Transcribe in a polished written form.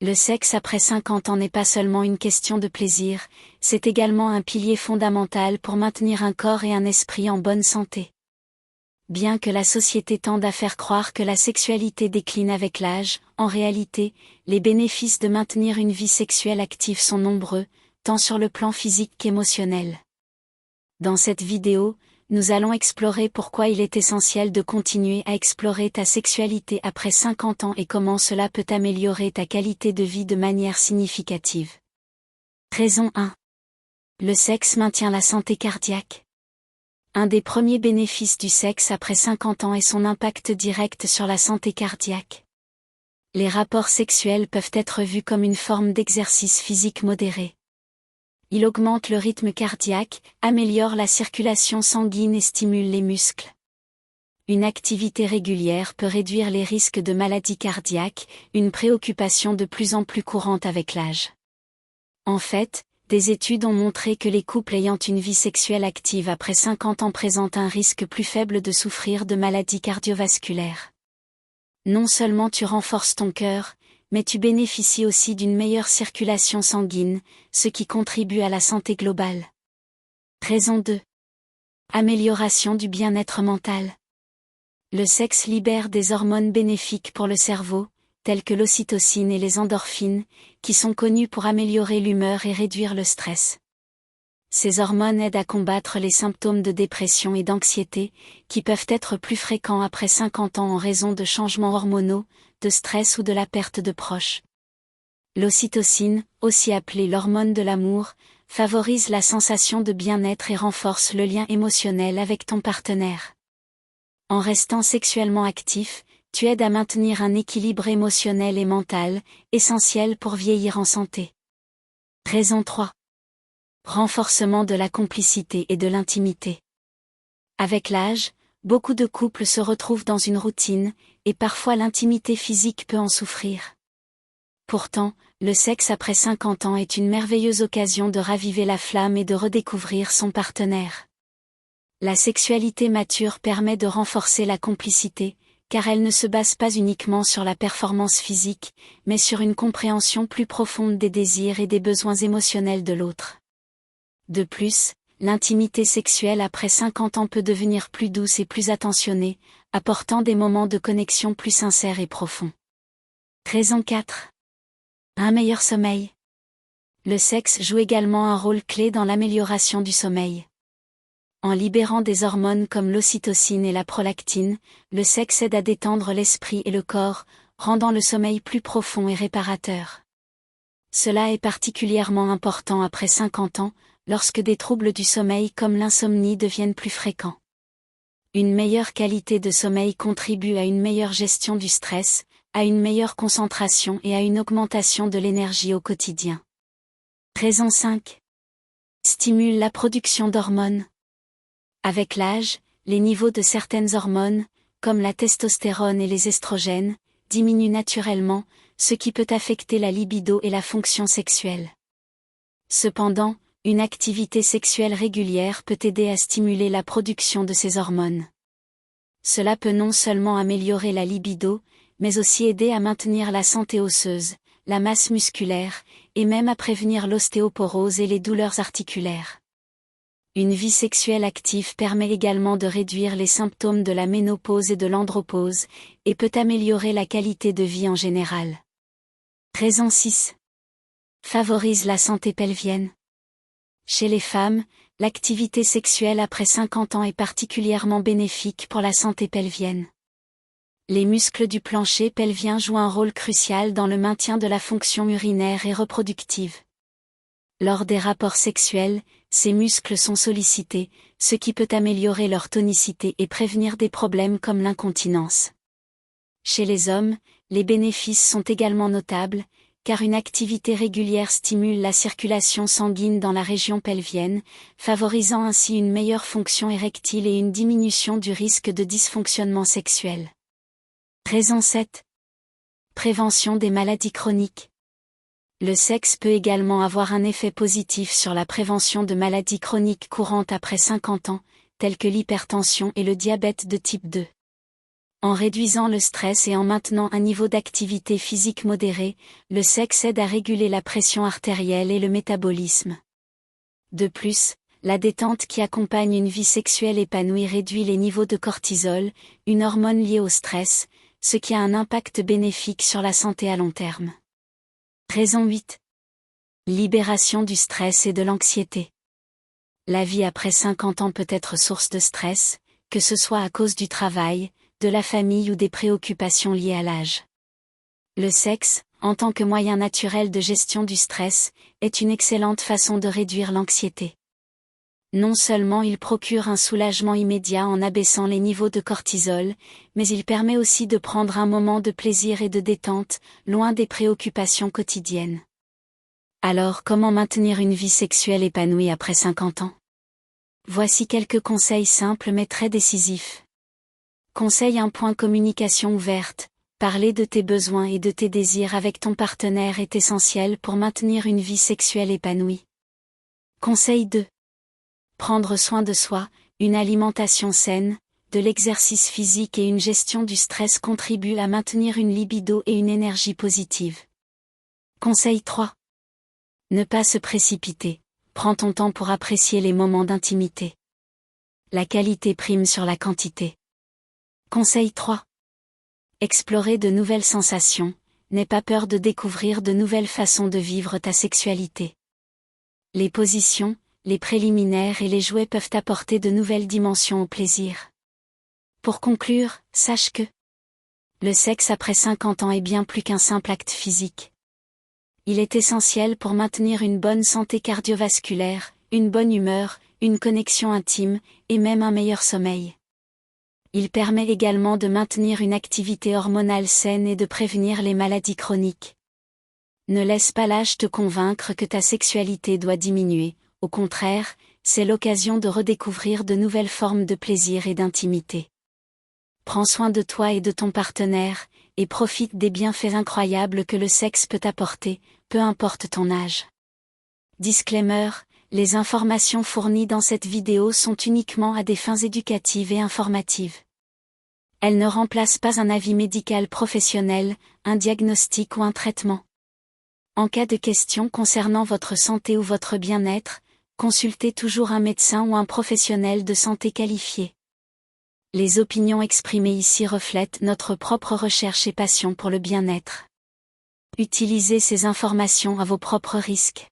Le sexe après 50 ans n'est pas seulement une question de plaisir, c'est également un pilier fondamental pour maintenir un corps et un esprit en bonne santé. Bien que la société tende à faire croire que la sexualité décline avec l'âge, en réalité, les bénéfices de maintenir une vie sexuelle active sont nombreux, tant sur le plan physique qu'émotionnel. Dans cette vidéo, nous allons explorer pourquoi il est essentiel de continuer à explorer ta sexualité après 50 ans et comment cela peut améliorer ta qualité de vie de manière significative. Raison 1. Le sexe maintient la santé cardiaque. Un des premiers bénéfices du sexe après 50 ans est son impact direct sur la santé cardiaque. Les rapports sexuels peuvent être vus comme une forme d'exercice physique modéré. Il augmente le rythme cardiaque, améliore la circulation sanguine et stimule les muscles. Une activité régulière peut réduire les risques de maladies cardiaques, une préoccupation de plus en plus courante avec l'âge. En fait, des études ont montré que les couples ayant une vie sexuelle active après 50 ans présentent un risque plus faible de souffrir de maladies cardiovasculaires. Non seulement tu renforces ton cœur, mais tu bénéficies aussi d'une meilleure circulation sanguine, ce qui contribue à la santé globale. Raison 2. Amélioration du bien-être mental. Le sexe libère des hormones bénéfiques pour le cerveau, telles que l'ocytocine et les endorphines, qui sont connues pour améliorer l'humeur et réduire le stress. Ces hormones aident à combattre les symptômes de dépression et d'anxiété, qui peuvent être plus fréquents après 50 ans en raison de changements hormonaux, de stress ou de la perte de proches. L'ocytocine, aussi appelée l'hormone de l'amour, favorise la sensation de bien-être et renforce le lien émotionnel avec ton partenaire. En restant sexuellement actif, tu aides à maintenir un équilibre émotionnel et mental, essentiel pour vieillir en santé. Raison 3. Renforcement de la complicité et de l'intimité. Avec l'âge, beaucoup de couples se retrouvent dans une routine, et parfois l'intimité physique peut en souffrir. Pourtant, le sexe après 50 ans est une merveilleuse occasion de raviver la flamme et de redécouvrir son partenaire. La sexualité mature permet de renforcer la complicité, car elle ne se base pas uniquement sur la performance physique, mais sur une compréhension plus profonde des désirs et des besoins émotionnels de l'autre. De plus, l'intimité sexuelle après 50 ans peut devenir plus douce et plus attentionnée, apportant des moments de connexion plus sincères et profonds. Raison 4. Un meilleur sommeil. Le sexe joue également un rôle clé dans l'amélioration du sommeil. En libérant des hormones comme l'ocytocine et la prolactine, le sexe aide à détendre l'esprit et le corps, rendant le sommeil plus profond et réparateur. Cela est particulièrement important après 50 ans, lorsque des troubles du sommeil comme l'insomnie deviennent plus fréquents. Une meilleure qualité de sommeil contribue à une meilleure gestion du stress, à une meilleure concentration et à une augmentation de l'énergie au quotidien. Raison 5. Stimule la production d'hormones. Avec l'âge, les niveaux de certaines hormones, comme la testostérone et les estrogènes, diminuent naturellement, ce qui peut affecter la libido et la fonction sexuelle. Cependant, une activité sexuelle régulière peut aider à stimuler la production de ces hormones. Cela peut non seulement améliorer la libido, mais aussi aider à maintenir la santé osseuse, la masse musculaire, et même à prévenir l'ostéoporose et les douleurs articulaires. Une vie sexuelle active permet également de réduire les symptômes de la ménopause et de l'andropause, et peut améliorer la qualité de vie en général. Raison 6. Favorise la santé pelvienne. Chez les femmes, l'activité sexuelle après 50 ans est particulièrement bénéfique pour la santé pelvienne. Les muscles du plancher pelvien jouent un rôle crucial dans le maintien de la fonction urinaire et reproductive. Lors des rapports sexuels, ces muscles sont sollicités, ce qui peut améliorer leur tonicité et prévenir des problèmes comme l'incontinence. Chez les hommes, les bénéfices sont également notables, car une activité régulière stimule la circulation sanguine dans la région pelvienne, favorisant ainsi une meilleure fonction érectile et une diminution du risque de dysfonctionnement sexuel. Raison 7. Prévention des maladies chroniques. Le sexe peut également avoir un effet positif sur la prévention de maladies chroniques courantes après 50 ans, telles que l'hypertension et le diabète de type 2. En réduisant le stress et en maintenant un niveau d'activité physique modéré, le sexe aide à réguler la pression artérielle et le métabolisme. De plus, la détente qui accompagne une vie sexuelle épanouie réduit les niveaux de cortisol, une hormone liée au stress, ce qui a un impact bénéfique sur la santé à long terme. Raison 8. Libération du stress et de l'anxiété. La vie après 50 ans peut être source de stress, que ce soit à cause du travail, de la famille ou des préoccupations liées à l'âge. Le sexe, en tant que moyen naturel de gestion du stress, est une excellente façon de réduire l'anxiété. Non seulement il procure un soulagement immédiat en abaissant les niveaux de cortisol, mais il permet aussi de prendre un moment de plaisir et de détente, loin des préoccupations quotidiennes. Alors comment maintenir une vie sexuelle épanouie après 50 ans? Voici quelques conseils simples mais très décisifs. Conseil 1. Communication ouverte. Parler de tes besoins et de tes désirs avec ton partenaire est essentiel pour maintenir une vie sexuelle épanouie. Conseil 2. Prendre soin de soi, une alimentation saine, de l'exercice physique et une gestion du stress contribuent à maintenir une libido et une énergie positive. Conseil 3. Ne pas se précipiter. Prends ton temps pour apprécier les moments d'intimité. La qualité prime sur la quantité. Conseil 3. Explorer de nouvelles sensations, n'aie pas peur de découvrir de nouvelles façons de vivre ta sexualité. Les positions, les préliminaires et les jouets peuvent apporter de nouvelles dimensions au plaisir. Pour conclure, sache que le sexe après 50 ans est bien plus qu'un simple acte physique. Il est essentiel pour maintenir une bonne santé cardiovasculaire, une bonne humeur, une connexion intime, et même un meilleur sommeil. Il permet également de maintenir une activité hormonale saine et de prévenir les maladies chroniques. Ne laisse pas l'âge te convaincre que ta sexualité doit diminuer, au contraire, c'est l'occasion de redécouvrir de nouvelles formes de plaisir et d'intimité. Prends soin de toi et de ton partenaire, et profite des bienfaits incroyables que le sexe peut apporter, peu importe ton âge. Disclaimer, les informations fournies dans cette vidéo sont uniquement à des fins éducatives et informatives. Elles ne remplacent pas un avis médical professionnel, un diagnostic ou un traitement. En cas de questions concernant votre santé ou votre bien-être, consultez toujours un médecin ou un professionnel de santé qualifié. Les opinions exprimées ici reflètent notre propre recherche et passion pour le bien-être. Utilisez ces informations à vos propres risques.